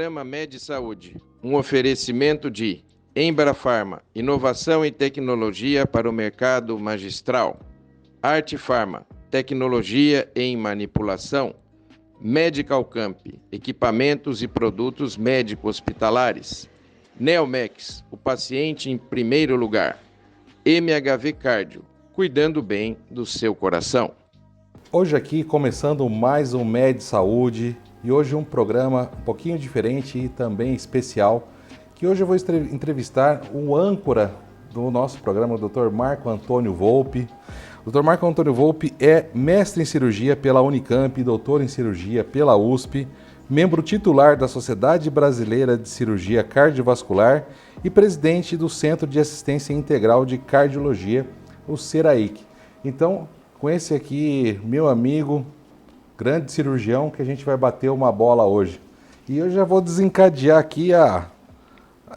Programa Med Saúde, um oferecimento de Embrafarma, inovação e tecnologia para o mercado magistral. Arte Farma, tecnologia em manipulação. Medical Camp, equipamentos e produtos médico-hospitalares. Neomex, o paciente em primeiro lugar. MHV Cardio, cuidando bem do seu coração. Hoje aqui começando mais um Med Saúde e hoje um programa um pouquinho diferente e também especial, que hoje eu vou entrevistar o âncora do nosso programa, o Dr. Marco Antônio Volpi. O Dr. Marco Antônio Volpi é mestre em cirurgia pela Unicamp, doutor em cirurgia pela USP, membro titular da Sociedade Brasileira de Cirurgia Cardiovascular e presidente do Centro de Assistência Integral de Cardiologia, o CERAIC. Então, com esse aqui, meu amigo, grande cirurgião, que a gente vai bater uma bola hoje. E eu já vou desencadear aqui a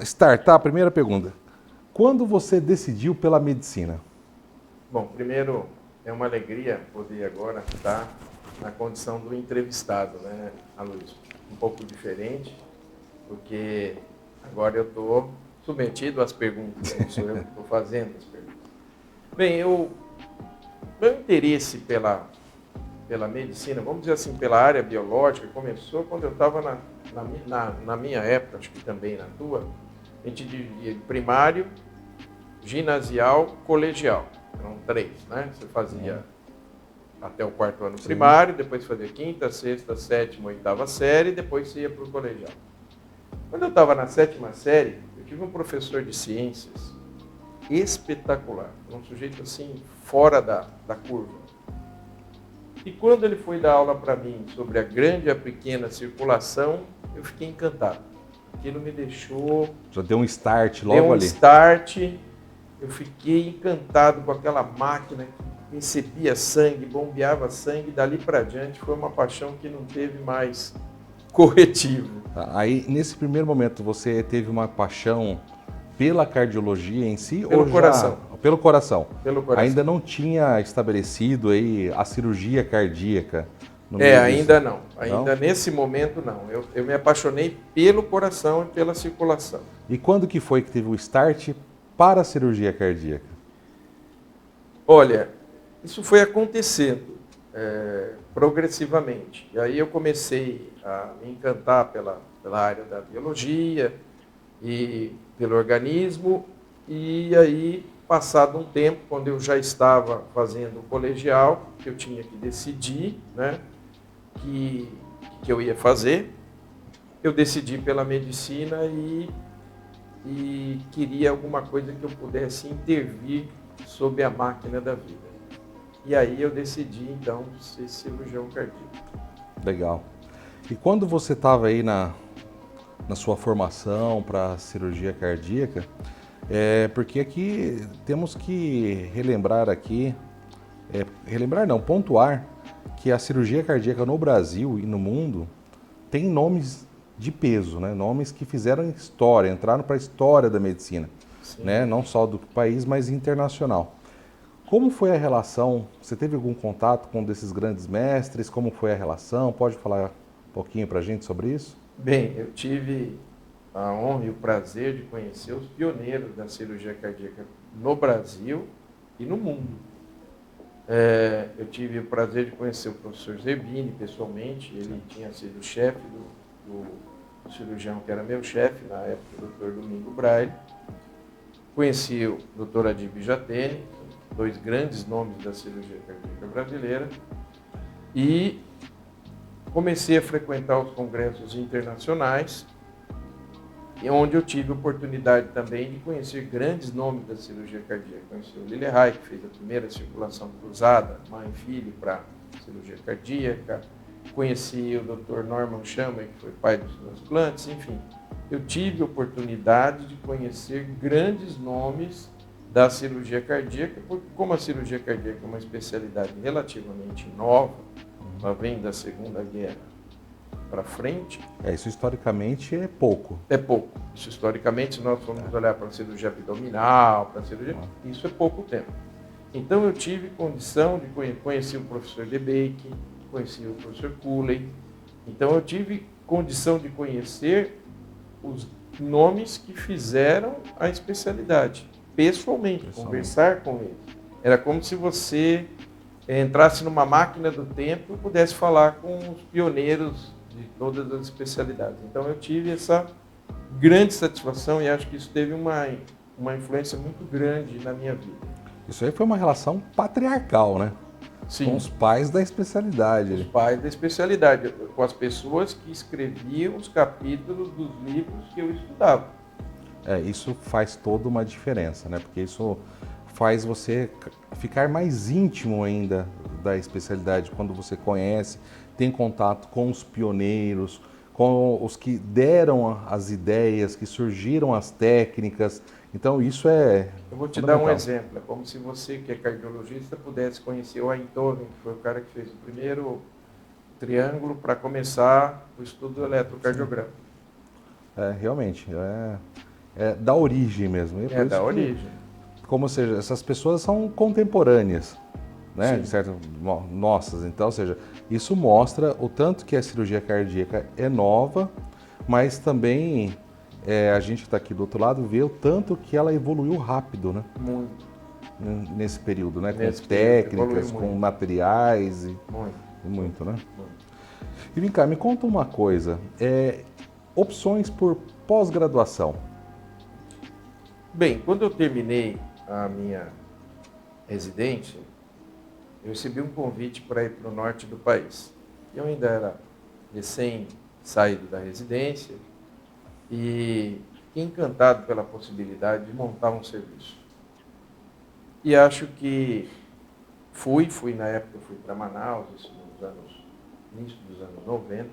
startar a primeira pergunta. Quando você decidiu pela medicina? Bom, primeiro é uma alegria poder agora estar na condição do entrevistado, né, Aloysio? Um pouco diferente, porque agora eu estou submetido às perguntas, não sou eu que estou fazendo as perguntas. Bem, meu interesse pela medicina, vamos dizer assim, pela área biológica, começou quando eu estava na minha época, acho que também na tua, a gente dividia primário, ginasial, colegial. Eram 3, né? Você fazia até o 4º ano primário, depois fazia 5ª, 6ª, 7ª, 8ª série, depois você ia para o colegial. Quando eu estava na 7ª série, eu tive um professor de ciências espetacular, um sujeito assim, fora da curva. E quando ele foi dar aula para mim sobre a grande e a pequena circulação, eu fiquei encantado. Aquilo me deixou... Já deu um start logo ali. Deu um start, eu fiquei encantado com aquela máquina que recebia sangue, bombeava sangue, dali para diante foi uma paixão que não teve mais corretivo. Aí, nesse primeiro momento, você teve uma paixão pela cardiologia em si? Pelo coração. Pelo coração. Pelo coração. Ainda não tinha estabelecido aí a cirurgia cardíaca? Ainda não. Ainda não? Nesse momento não. Eu me apaixonei pelo coração e pela circulação. E quando que foi que teve o start para a cirurgia cardíaca? Olha, isso foi acontecendo progressivamente. E aí eu comecei a me encantar pela área da biologia e pelo organismo, e aí, passado um tempo, quando eu já estava fazendo o colegial, que eu tinha que decidir, né, que eu ia fazer, eu decidi pela medicina e queria alguma coisa que eu pudesse intervir sobre a máquina da vida. E aí eu decidi, então, ser cirurgião cardíaco. Legal. E quando você estava aí na sua formação para cirurgia cardíaca, porque aqui temos que pontuar que a cirurgia cardíaca no Brasil e no mundo tem nomes de peso, né? Nomes que fizeram história, entraram para a história da medicina, né? Não só do país, mas internacional. Como foi a relação? Você teve algum contato com um desses grandes mestres? Como foi a relação? Pode falar um pouquinho para a gente sobre isso? Bem, eu tive a honra e o prazer de conhecer os pioneiros da cirurgia cardíaca no Brasil e no mundo. Eu tive o prazer de conhecer o professor Zerbini pessoalmente, ele tinha sido chefe do cirurgião que era meu chefe na época, o Dr. Domingo Braille. Conheci o Dr. Adib Jatene, 2 grandes nomes da cirurgia cardíaca brasileira, e comecei a frequentar os congressos internacionais, onde eu tive a oportunidade também de conhecer grandes nomes da cirurgia cardíaca. Conheci o Lillehei, que fez a primeira circulação cruzada, mãe e filho, para cirurgia cardíaca. Conheci o Dr. Norman Shammer, que foi pai dos transplantes, enfim. Eu tive a oportunidade de conhecer grandes nomes da cirurgia cardíaca, porque como a cirurgia cardíaca é uma especialidade relativamente nova, ela vem da Segunda Guerra para frente. Isso historicamente é pouco. É pouco. Isso historicamente, se nós formos olhar para a cirurgia abdominal, para a cirurgia, isso é pouco tempo. Então eu tive condição de conhecer o professor DeBake, conheci o professor Cooley. Então eu tive condição de conhecer os nomes que fizeram a especialidade, pessoalmente, conversar com eles. Era como se você entrasse numa máquina do tempo e pudesse falar com os pioneiros de todas as especialidades. Então eu tive essa grande satisfação e acho que isso teve uma influência muito grande na minha vida. Isso aí foi uma relação patriarcal, né? Sim. Com os pais da especialidade. Os pais da especialidade, com as pessoas que escreviam os capítulos dos livros que eu estudava. Isso faz toda uma diferença, né? Porque isso faz você ficar mais íntimo ainda da especialidade quando você conhece, tem contato com os pioneiros, com os que deram as ideias, que surgiram as técnicas. Então isso é Eu vou te dar um exemplo. É como se você, que é cardiologista, pudesse conhecer o Einthoven, que foi o cara que fez o primeiro triângulo para começar o estudo do eletrocardiograma. Realmente, é da origem mesmo. É da origem. Como seja, essas pessoas são contemporâneas, né? Sim. De certo, nossas. Então, ou seja, isso mostra o tanto que a cirurgia cardíaca é nova, mas também a gente que está aqui do outro lado vê o tanto que ela evoluiu rápido, né? Muito. Nesse período, né? Nesse com período, técnicas, evoluiu com muito. materiais e muito, né? Muito. E vem cá, me conta uma coisa. Opções por pós-graduação. Bem, quando eu terminei a minha residência, eu recebi um convite para ir para o norte do país. Eu ainda era recém-saído da residência e fiquei encantado pela possibilidade de montar um serviço. E acho que fui na época, fui para Manaus, isso início dos anos 90,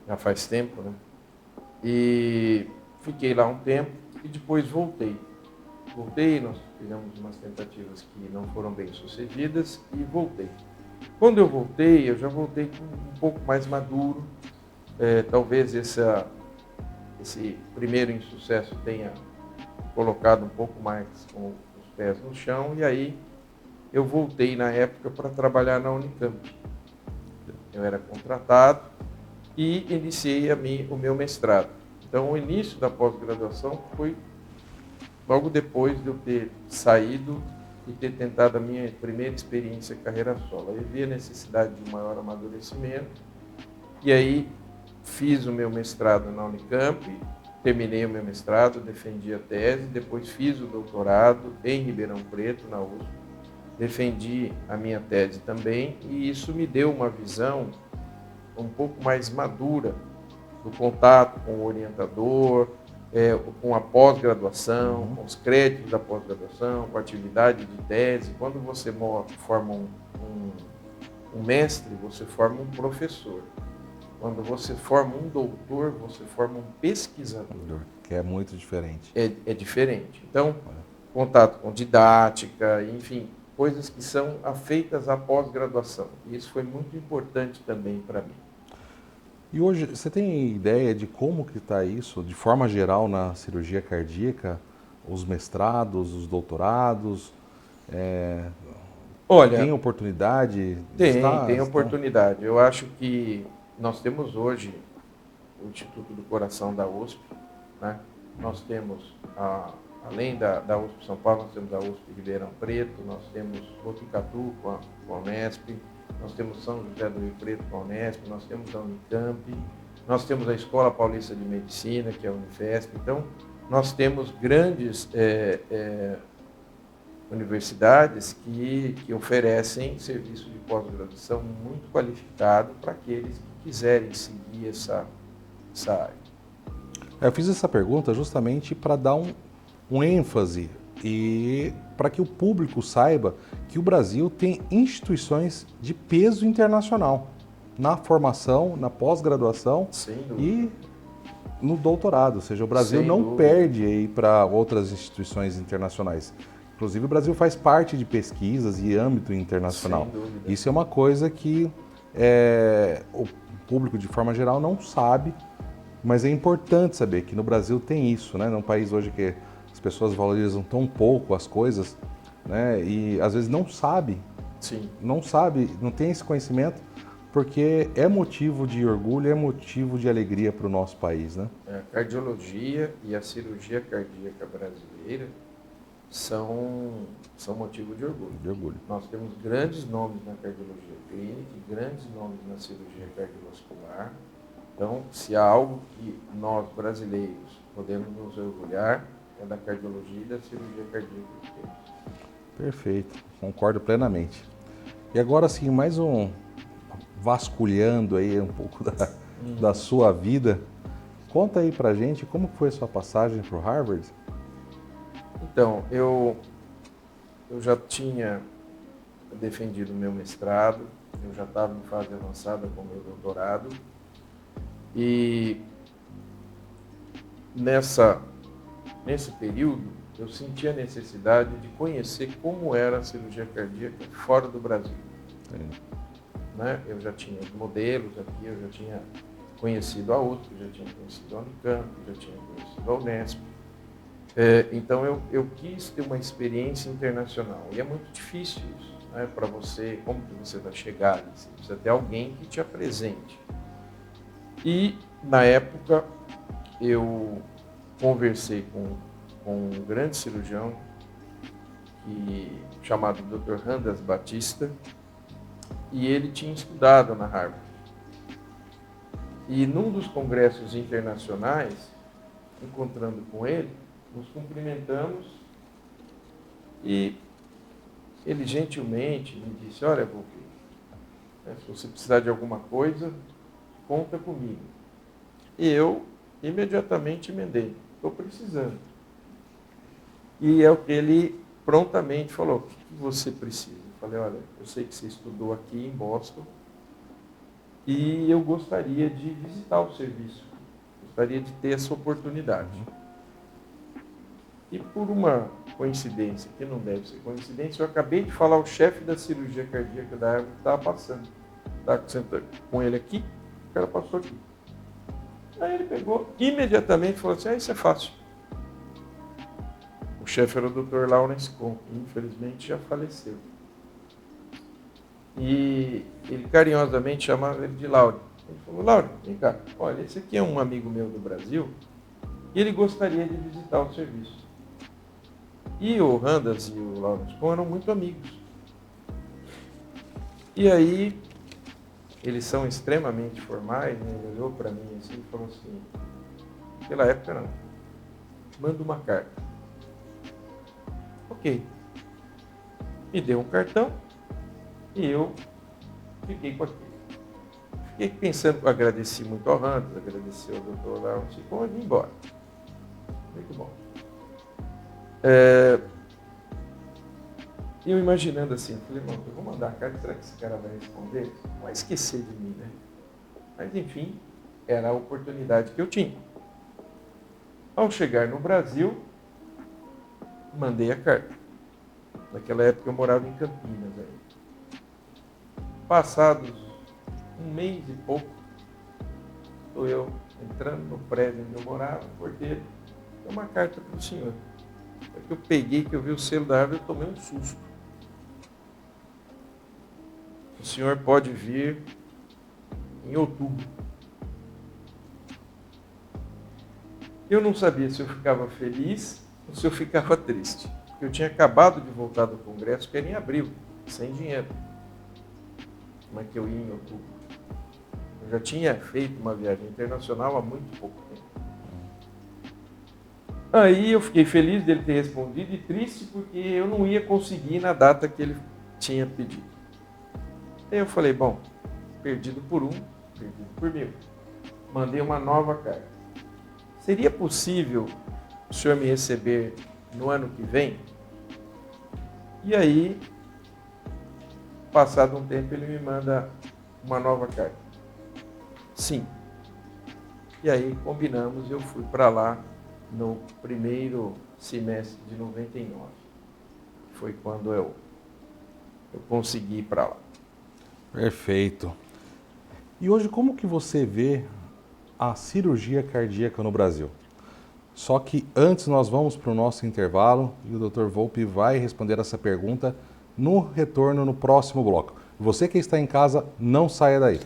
já faz tempo, né? E fiquei lá um tempo e depois voltei. Nós fizemos umas tentativas que não foram bem sucedidas e voltei. Quando eu voltei, eu já voltei um pouco mais maduro. Talvez esse primeiro insucesso tenha colocado um pouco mais com os pés no chão, e aí eu voltei na época para trabalhar na Unicamp. Eu era contratado e iniciei o meu mestrado. Então o início da pós-graduação foi logo depois de eu ter saído e ter tentado a minha primeira experiência carreira solo. Eu vi a necessidade de um maior amadurecimento e aí fiz o meu mestrado na Unicamp, terminei o meu mestrado, defendi a tese, depois fiz o doutorado em Ribeirão Preto, na USP, defendi a minha tese também, e isso me deu uma visão um pouco mais madura do contato com o orientador, com a pós-graduação, com os créditos da pós-graduação, com a atividade de tese. Quando você forma um mestre, você forma um professor. Quando você forma um doutor, você forma um pesquisador. Que é muito diferente. É diferente. Então, contato com didática, enfim, coisas que são afeitas à pós-graduação. E isso foi muito importante também para mim. E hoje, você tem ideia de como que está isso, de forma geral, na cirurgia cardíaca? Os mestrados, os doutorados? Olha, tem oportunidade? Tem oportunidade. Eu acho que nós temos hoje o Instituto do Coração da USP, né? Nós temos, além da USP São Paulo, nós temos a USP Ribeirão Preto, nós temos Botucatu com a Unesp, nós temos São José do Rio Preto com a Unesp, nós temos a Unicamp, nós temos a Escola Paulista de Medicina, que é a Unifesp. Então, nós temos grandes universidades que oferecem serviço de pós-graduação muito qualificado para aqueles que quiserem seguir essa área. Eu fiz essa pergunta justamente para dar um ênfase e para que o público saiba que o Brasil tem instituições de peso internacional na formação, na pós-graduação e no doutorado. Ou seja, o Brasil não perde aí para outras instituições internacionais. Inclusive, o Brasil faz parte de pesquisas e âmbito internacional. Isso é uma coisa que o público, de forma geral, não sabe, mas é importante saber que no Brasil tem isso, né? Num país hoje que as pessoas valorizam tão pouco as coisas, né? E às vezes não sabe, não tem esse conhecimento, porque é motivo de orgulho, é motivo de alegria para o nosso país, né? A cardiologia e a cirurgia cardíaca brasileira são motivo de orgulho. De orgulho. Nós temos grandes nomes na cardiologia clínica e grandes nomes na cirurgia cardiovascular. Então, se há algo que nós brasileiros podemos nos orgulhar, é da cardiologia e da cirurgia cardíaca. Perfeito, concordo plenamente. E agora sim, mais um vasculhando aí um pouco da sua vida. Conta aí pra gente como foi a sua passagem para o Harvard. Então, eu já tinha defendido o meu mestrado, eu já estava em fase avançada com o meu doutorado e nesse período eu senti a necessidade de conhecer como era a cirurgia cardíaca fora do Brasil. Né? Eu já tinha os modelos aqui, eu já tinha conhecido a USP, já tinha conhecido a Unicamp, já tinha conhecido a Unesp. Então eu quis ter uma experiência internacional e é muito difícil isso, né? Para você, como que você vai chegar ali? Você precisa ter alguém que te apresente. E na época eu conversei com um grande cirurgião chamado Dr. Randas Batista, e ele tinha estudado na Harvard. E num dos congressos internacionais, encontrando com ele, nos cumprimentamos e ele gentilmente me disse: olha, Volpi, se você precisar de alguma coisa, conta comigo. E eu imediatamente emendei: estou precisando. E é o que ele prontamente falou: o que você precisa? Eu falei: olha, eu sei que você estudou aqui em Boston e eu gostaria de visitar o serviço, gostaria de ter essa oportunidade. E por uma coincidência, que não deve ser coincidência, eu acabei de falar o chefe da cirurgia cardíaca da Harvard estava passando. Estava sentado com ele aqui, o cara passou aqui. Aí ele pegou, imediatamente falou assim: isso é fácil. O chefe era o Dr. Lawrence Kohn, que infelizmente já faleceu. E ele carinhosamente chamava ele de Laure. Ele falou: Laure, vem cá, olha, esse aqui é um amigo meu do Brasil e ele gostaria de visitar o serviço. E o Randas e o Lawrence Kohn eram muito amigos. E aí, eles são extremamente formais, né? Ele olhou para mim assim e falou assim: pela época não, manda uma carta. Ok. Me deu um cartão e eu fiquei com aquilo. Fiquei pensando, agradeci muito ao Randas, agradeci ao Dr. Lawrence Kohn e vim embora. Muito bom. Eu imaginando assim, falei: não, eu vou mandar a carta, será que esse cara vai responder? Não vai esquecer de mim, né? Mas enfim, era a oportunidade que eu tinha. Ao chegar no Brasil, mandei a carta. Naquela época eu morava em Campinas ainda. Passados um mês e pouco, estou eu entrando no prédio onde eu morava, o porteiro, deu uma carta para o senhor. Que eu peguei, que eu vi o selo da Harvard, eu tomei um susto. O senhor pode vir em outubro. Eu não sabia se eu ficava feliz ou se eu ficava triste. Porque eu tinha acabado de voltar do congresso, que era em abril, sem dinheiro. Como é que eu ia em outubro? Eu já tinha feito uma viagem internacional há muito pouco tempo. Aí eu fiquei feliz dele ter respondido e triste porque eu não ia conseguir na data que ele tinha pedido. Aí eu falei: bom, perdido por um, perdido por mil. Mandei uma nova carta. Seria possível o senhor me receber no ano que vem? E aí, passado um tempo, ele me manda uma nova carta. Sim. E aí combinamos e eu fui para lá no primeiro semestre de 99. Foi quando eu consegui ir para lá. Perfeito. E hoje, como que você vê a cirurgia cardíaca no Brasil? Só que antes nós vamos para o nosso intervalo e o Dr. Volpi vai responder essa pergunta no retorno no próximo bloco. Você que está em casa, não saia daí.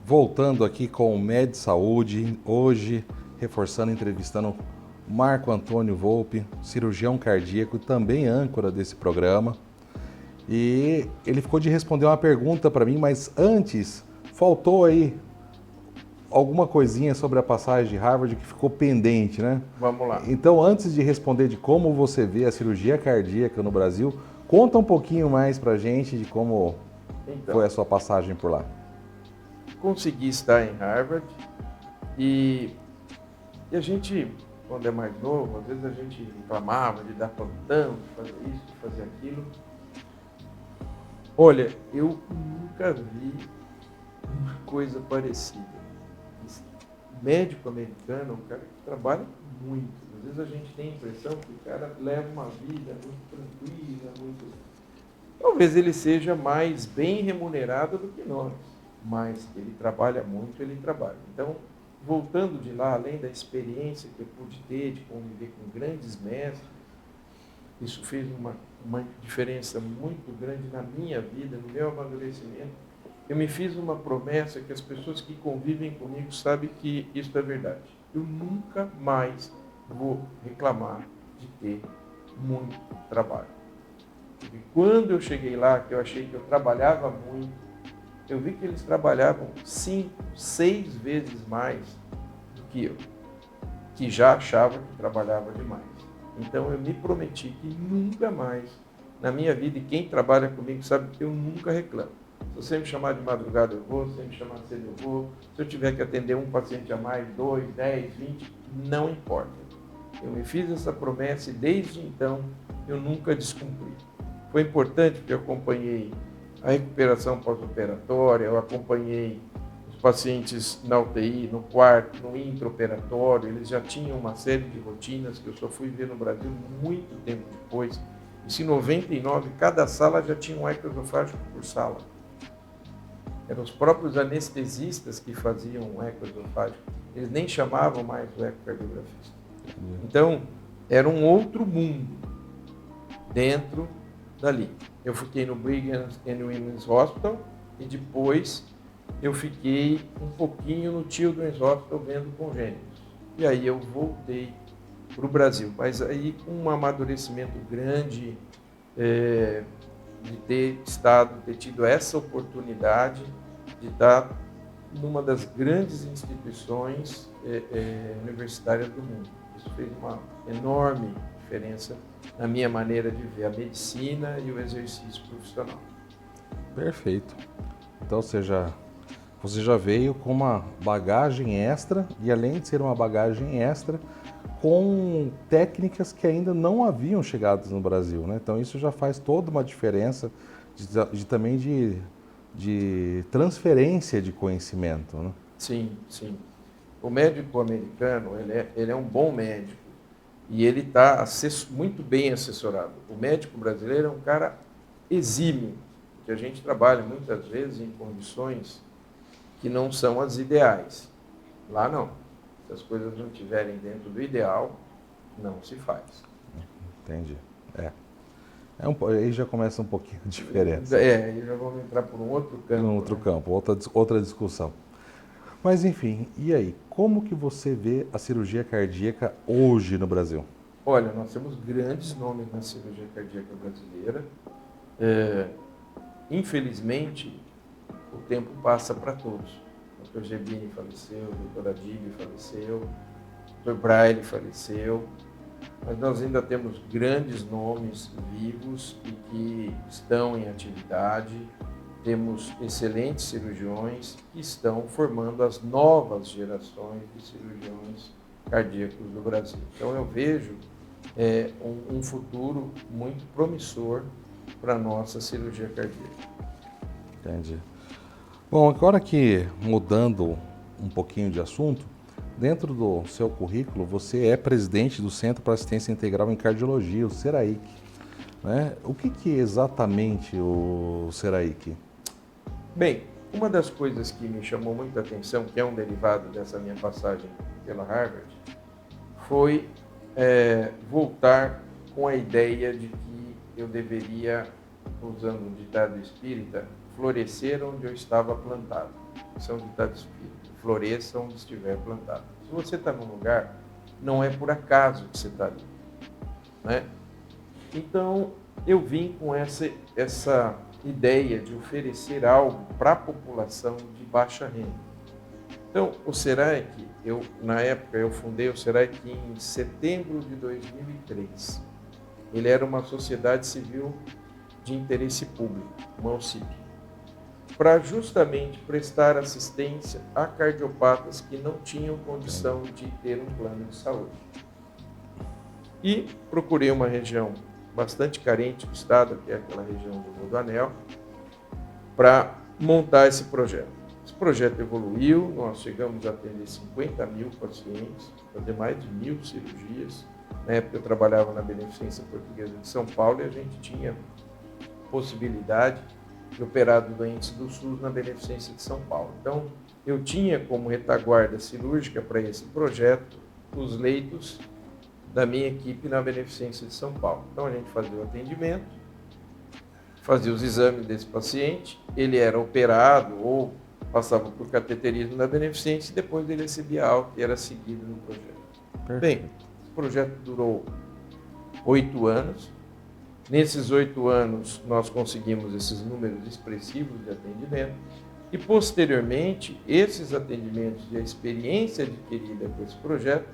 Voltando aqui com o Med Saúde, hoje reforçando, entrevistando Marco Antônio Volpi, cirurgião cardíaco e também âncora desse programa. E ele ficou de responder uma pergunta para mim, mas antes faltou aí alguma coisinha sobre a passagem de Harvard que ficou pendente, né? Vamos lá. Então, antes de responder de como você vê a cirurgia cardíaca no Brasil, conta um pouquinho mais para a gente de como foi a sua passagem por lá. Consegui estar em Harvard e a gente, quando é mais novo, às vezes a gente reclamava de dar plantão, de fazer isso, de fazer aquilo. Olha, eu nunca vi uma coisa parecida. O médico americano é um cara que trabalha muito. Às vezes a gente tem a impressão que o cara leva uma vida muito tranquila, muito... Talvez ele seja mais bem remunerado do que nós. Mas ele trabalha muito, ele trabalha. Então, voltando de lá, além da experiência que eu pude ter de conviver com grandes mestres, isso fez uma diferença muito grande na minha vida, no meu amadurecimento. Eu me fiz uma promessa que as pessoas que convivem comigo sabem que isso é verdade. Eu nunca mais vou reclamar de ter muito trabalho. Porque quando eu cheguei lá, que eu achei que eu trabalhava muito, eu vi que eles trabalhavam 5, 6 vezes mais do que eu, que já achava que trabalhava demais. Então eu me prometi que nunca mais, na minha vida, e quem trabalha comigo sabe que eu nunca reclamo. Se você me chamar de madrugada eu vou, se você me chamar cedo eu vou, se eu tiver que atender um paciente a mais, 2, 10, 20, não importa. Eu me fiz essa promessa e desde então eu nunca descumpri. Foi importante porque eu acompanhei a recuperação pós-operatória, eu acompanhei os pacientes na UTI, no quarto, no intraoperatório, eles já tinham uma série de rotinas que eu só fui ver no Brasil muito tempo depois. Isso em 99, cada sala já tinha um ecoesofágico por sala. Eram os próprios anestesistas que faziam o ecoesofágico, eles nem chamavam mais o ecocardiografista. Então, era um outro mundo dentro dali. Eu fiquei no Brigham and Women's Hospital e depois eu fiquei um pouquinho no Children's Hospital vendo congênitos. E aí eu voltei para o Brasil, mas aí com um amadurecimento grande de ter tido essa oportunidade de estar numa das grandes instituições universitárias do mundo. Isso fez uma enorme diferença na minha maneira de ver a medicina e o exercício profissional. Perfeito. Então você já veio com uma bagagem extra e além de ser uma bagagem extra, com técnicas que ainda não haviam chegado no Brasil, né? Então isso já faz toda uma diferença também de transferência de conhecimento, né? Sim, sim. O médico americano, ele é um bom médico e ele está muito bem assessorado. O médico brasileiro é um cara exímio, que a gente trabalha muitas vezes em condições que não são as ideais. Lá não. Se as coisas não estiverem dentro do ideal, não se faz. Entendi. Aí já começa um pouquinho a diferença. Aí já vamos entrar por um outro campo. Um outro campo, outra discussão. Mas enfim, e aí? Como que você vê a cirurgia cardíaca hoje no Brasil? Olha, nós temos grandes nomes na cirurgia cardíaca brasileira. Infelizmente, o tempo passa para todos. O Dr. Gebini faleceu, o Dr. Adib faleceu, o Dr. Braille faleceu, mas nós ainda temos grandes nomes vivos e que estão em atividade. Temos excelentes cirurgiões que estão formando as novas gerações de cirurgiões cardíacos do Brasil. Então eu vejo um futuro muito promissor para a nossa cirurgia cardíaca. Entendi. Bom, agora que mudando um pouquinho de assunto, dentro do seu currículo você é presidente do Centro para Assistência Integral em Cardiologia, o CERAIC. né? O que é exatamente o Seraik? Bem, uma das coisas que me chamou muita atenção, que é um derivado dessa minha passagem pela Harvard, foi voltar com a ideia de que eu deveria, usando um ditado espírita, florescer onde eu estava plantado. Isso é um ditado espírita. Floresça onde estiver plantado. Se você está num lugar, não é por acaso que você está ali, né? Então, eu vim com essa ideia de oferecer algo para a população de baixa renda. Então, o Seraik, na época, eu fundei o Seraik em setembro de 2003. Ele era uma sociedade civil de interesse público, uma OCIP, para justamente prestar assistência a cardiopatas que não tinham condição de ter um plano de saúde. E procurei uma região bastante carente do estado, que é aquela região do Rodoanel, para montar esse projeto. Esse projeto evoluiu, nós chegamos a atender 50 mil pacientes, fazer mais de 1.000 cirurgias. Na época eu trabalhava na Beneficência Portuguesa de São Paulo e a gente tinha possibilidade de operar doentes do SUS na Beneficência de São Paulo. Então, eu tinha como retaguarda cirúrgica para esse projeto os leitos da minha equipe na Beneficência de São Paulo. Então, a gente fazia o atendimento, fazia os exames desse paciente, ele era operado ou passava por cateterismo na Beneficência e depois ele recebia alta e era seguido no projeto. Perfeito. Bem, esse projeto durou 8 anos. Nesses 8 anos, nós conseguimos esses números expressivos de atendimento e, posteriormente, esses atendimentos e a experiência adquirida com esse projeto,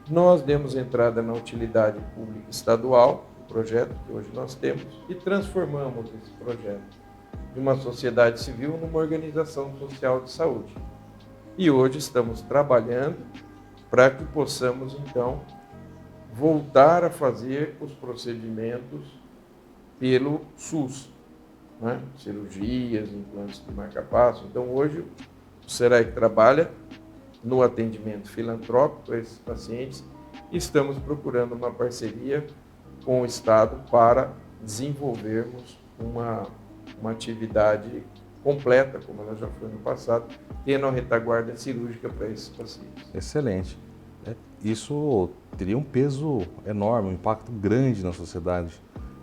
nós demos entrada na utilidade pública estadual, o projeto que hoje nós temos, e transformamos esse projeto de uma sociedade civil numa organização social de saúde. E hoje estamos trabalhando para que possamos, então, voltar a fazer os procedimentos pelo SUS, né? Cirurgias, implantes de marca-passo. Então, hoje, o Seraik trabalha no atendimento filantrópico a esses pacientes e estamos procurando uma parceria com o Estado para desenvolvermos uma atividade completa, como ela já foi no passado, tendo a retaguarda cirúrgica para esses pacientes. Excelente. Isso teria um peso enorme, um impacto grande na sociedade,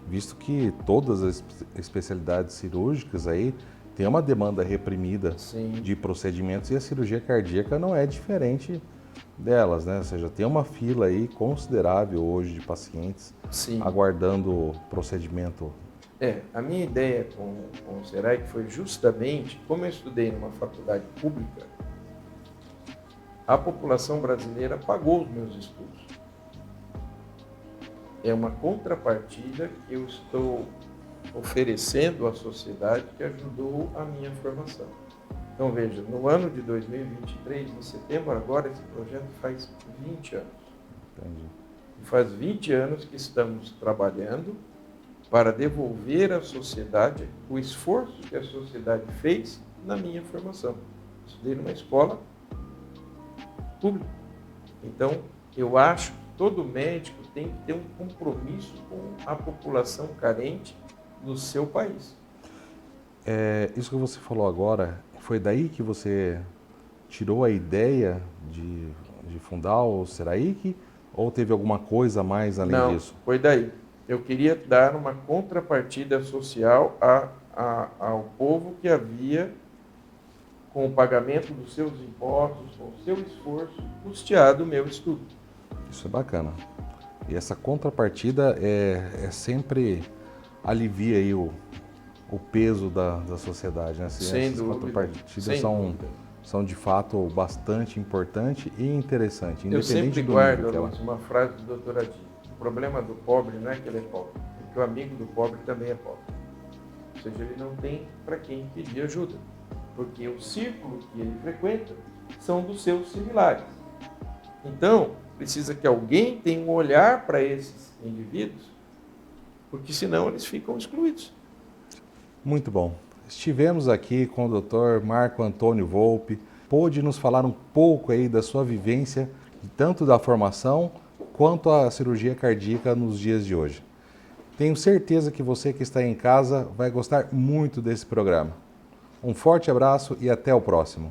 visto que todas as especialidades cirúrgicas aí têm uma demanda reprimida Sim. de procedimentos e a cirurgia cardíaca não é diferente delas, né? Ou seja, tem uma fila aí considerável hoje de pacientes Sim. aguardando procedimento. A minha ideia com o Seraik foi justamente, como eu estudei numa faculdade pública, a população brasileira pagou os meus estudos. É uma contrapartida que eu estou oferecendo à sociedade que ajudou a minha formação. Então, veja, no ano de 2023, em setembro agora, esse projeto faz 20 anos. Entendi. E faz 20 anos que estamos trabalhando para devolver à sociedade o esforço que a sociedade fez na minha formação. Estudei numa escola pública. Então, eu acho que todo médico tem que ter um compromisso com a população carente do seu país. Isso que você falou agora, foi daí que você tirou a ideia de fundar o Seraik? Ou teve alguma coisa a mais além disso? Não, foi daí. Eu queria dar uma contrapartida social ao povo que havia, com o pagamento dos seus impostos, com o seu esforço, custeado o meu estudo. Isso é bacana. E essa contrapartida sempre alivia aí o peso da sociedade, né? Sem Essas dúvida. contrapartidas Sem dúvida. são de fato bastante importante e interessante, Eu independente sempre do guardo, nível que ela... Luiz, uma frase do Dr. Adilho. O problema do pobre não é que ele é pobre, é que o amigo do pobre também é pobre. Ou seja, ele não tem para quem pedir ajuda, porque o círculo que ele frequenta são dos seus similares. Então, precisa que alguém tenha um olhar para esses indivíduos, porque senão eles ficam excluídos. Muito bom. Estivemos aqui com o Dr. Marco Antônio Volpi, pôde nos falar um pouco aí da sua vivência, tanto da formação quanto a cirurgia cardíaca nos dias de hoje. Tenho certeza que você que está em casa vai gostar muito desse programa. Um forte abraço e até o próximo.